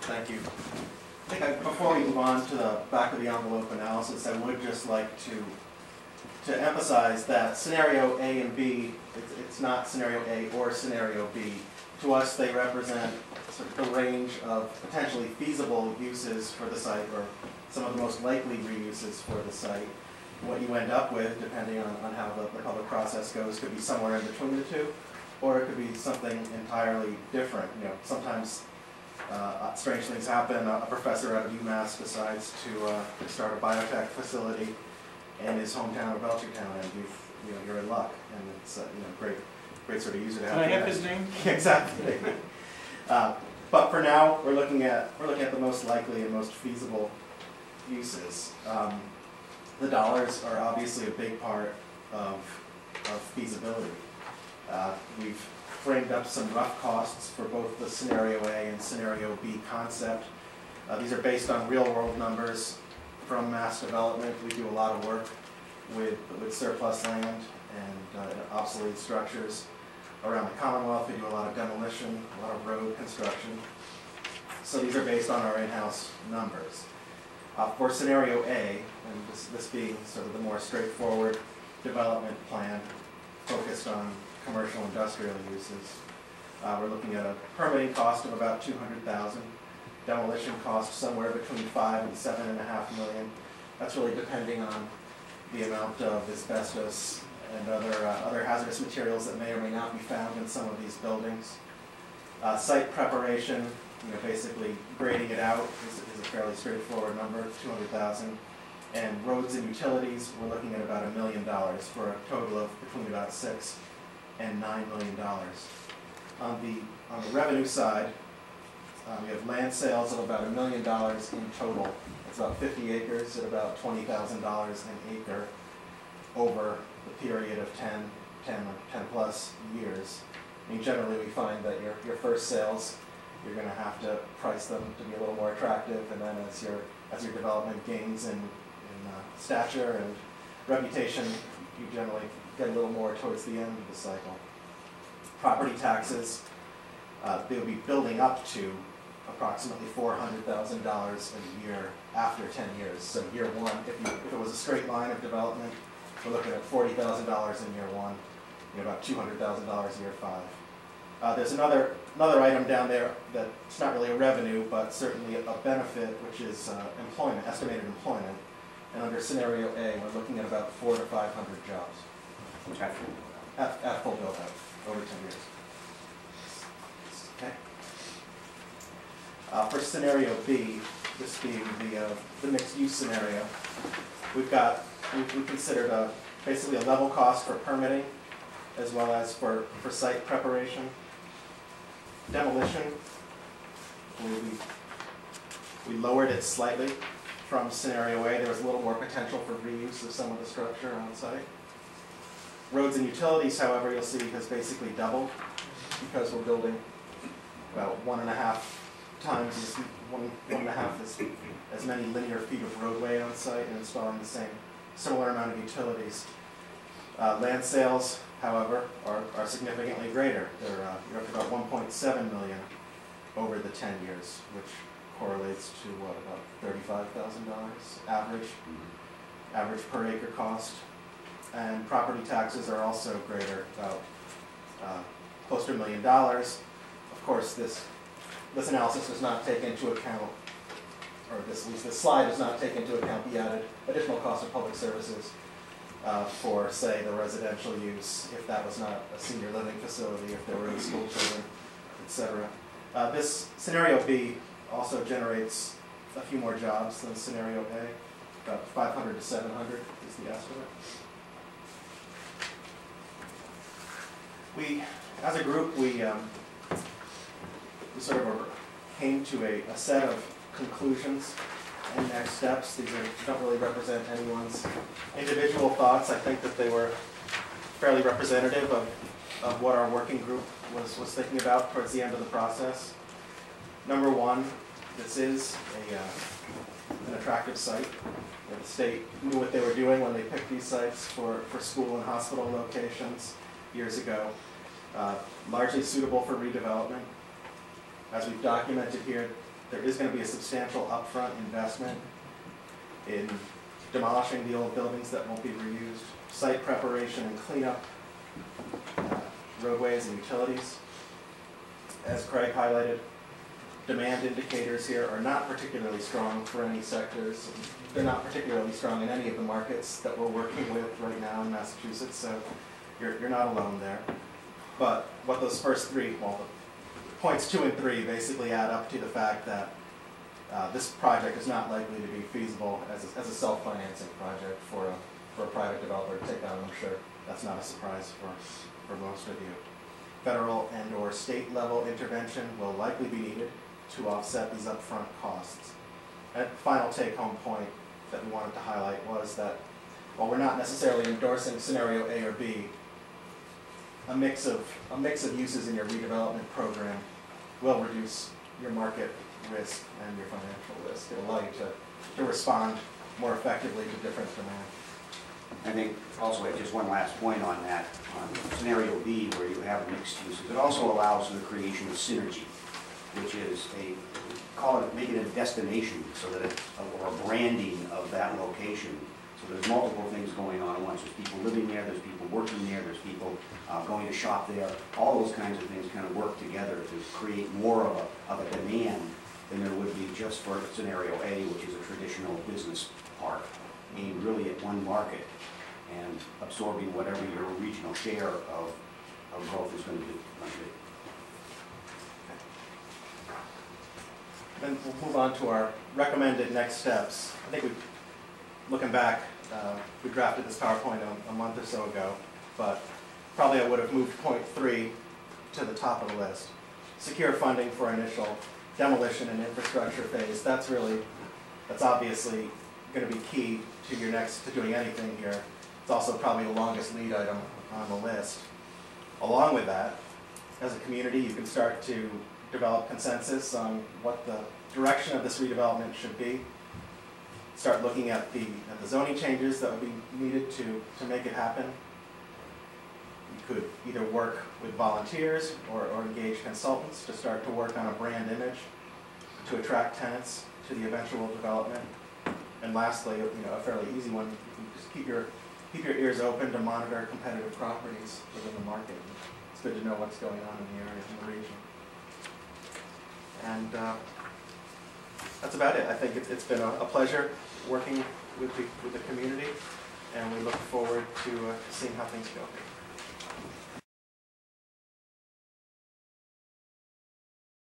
Thank you. I think before we move on to the back of the envelope analysis, I would just like to emphasize that scenario A and B, it's not scenario A or scenario B. To us, they represent sort of the range of potentially feasible uses for the site, or some of the most likely reuses for the site. What you end up with, depending on how the public process goes, could be somewhere in between the two, or it could be something entirely different. You know, sometimes strange things happen. A professor out of UMass decides to start a biotech facility in his hometown of Belchertown, and you're in luck, and it's great sort of user to have. Can I have his name? Exactly. But for now, we're looking at the most likely and most feasible uses. The dollars are obviously a big part of feasibility. We've framed up some rough costs for both the scenario A and scenario B concept. These are based on real-world numbers from mass development. We do a lot of work with surplus land and obsolete structures around the Commonwealth. We do a lot of demolition, a lot of road construction. So these are based on our in-house numbers. For scenario A, and this being sort of the more straightforward development plan focused on commercial industrial uses, we're looking at a permitting cost of about $200,000, demolition cost somewhere between $5 and $7.5 million. That's really depending on the amount of asbestos and other hazardous materials that may or may not be found in some of these buildings. Site preparation, basically grading it out is a fairly straightforward number, $200,000. And roads and utilities, we're looking at about $1 million for a total of between about $6 and $9 million. On the revenue side, we have land sales of about $1 million in total. It's about 50 acres at about $20,000 an acre over the period of 10 plus years. I mean, generally we find that your first sales, you're going to have to price them to be a little more attractive, and then as your development gains in stature and reputation, you generally get a little more towards the end of the cycle. Property taxes, they'll be building up to approximately $400,000 a year after 10 years. So year one, if it was a straight line of development, we're looking at $40,000 in year one, about $200,000 year five. There's another item down there that's not really a revenue, but certainly a benefit, which is employment, estimated employment. And under scenario A, we're looking at about 400 to 500 jobs. At full build out over 10 years. Okay. For scenario B, this being the mixed use scenario, we considered basically a level cost for permitting, as well as for site preparation. Demolition, we lowered it slightly from scenario A. There was a little more potential for reuse of some of the structure on site. Roads and utilities, however, you'll see has basically doubled, because we're building about 1.5 times as many linear feet of roadway on site and installing the similar amount of utilities. Land sales, however, are significantly greater. You're up to about $1.7 million over the 10 years, which correlates to about $35,000 average per acre cost. And property taxes are also greater, about close to $1 million. Of course, this analysis does not take into account, or at least this slide does not take into account the added additional cost of public services for, say, the residential use, if that was not a senior living facility, if there were any school children, etc. This scenario B also generates a few more jobs than scenario A. About 500 to 700 is the estimate. As a group, we sort of came to a set of conclusions and next steps. These don't really represent anyone's individual thoughts. I think that they were fairly representative of what our working group was thinking about towards the end of the process. Number one, this is an attractive site. The state knew what they were doing when they picked these sites for school and hospital locations years ago. Largely suitable for redevelopment. As we've documented here, There is going to be a substantial upfront investment in demolishing the old buildings that won't be reused, site preparation and cleanup, roadways and utilities. As Craig highlighted, demand indicators here are not particularly strong for any sectors. They're not particularly strong in any of the markets that we're working with right now in Massachusetts, so you're not alone there. But what those first three, well, points 2 and 3 basically add up to the fact that this project is not likely to be feasible as a self-financing project for a private developer to take on. I'm sure that's not a surprise for most of you. Federal and/or state level intervention will likely be needed to offset these upfront costs. And the final take-home point that we wanted to highlight was that while we're not necessarily endorsing scenario A or B, a mix of uses in your redevelopment program will reduce your market risk and your financial risk. It will allow you to respond more effectively to different demand. I think also just one last point on that, on scenario B where you have mixed uses, it also allows for the creation of synergy, which is make it a destination so that it's, or a branding of that location. So there's multiple things going on at once. There's people living there, there's people working there, there's people going to shop there. All those kinds of things kind of work together to create more of a demand than there would be just for scenario A, which is a traditional business park, aimed really at one market and absorbing whatever your regional share of growth is going to be. Then we'll move on to our recommended next steps. I think looking back, we drafted this PowerPoint a month or so ago, but probably I would have moved point 3 to the top of the list. Secure funding for initial demolition and infrastructure phase. That's obviously going to be key to doing anything here. It's also probably the longest lead item on the list. Along with that, as a community, you can start to develop consensus on what the direction of this redevelopment should be. Start looking at the zoning changes that would be needed to make it happen. You could either work with volunteers or engage consultants to start to work on a brand image to attract tenants to the eventual development. And lastly, a fairly easy one, you can just keep your ears open to monitor competitive properties within the market. It's good to know what's going on in the area, in the region. And that's about it. I think it's been a pleasure working with the community, and we look forward to seeing how things go.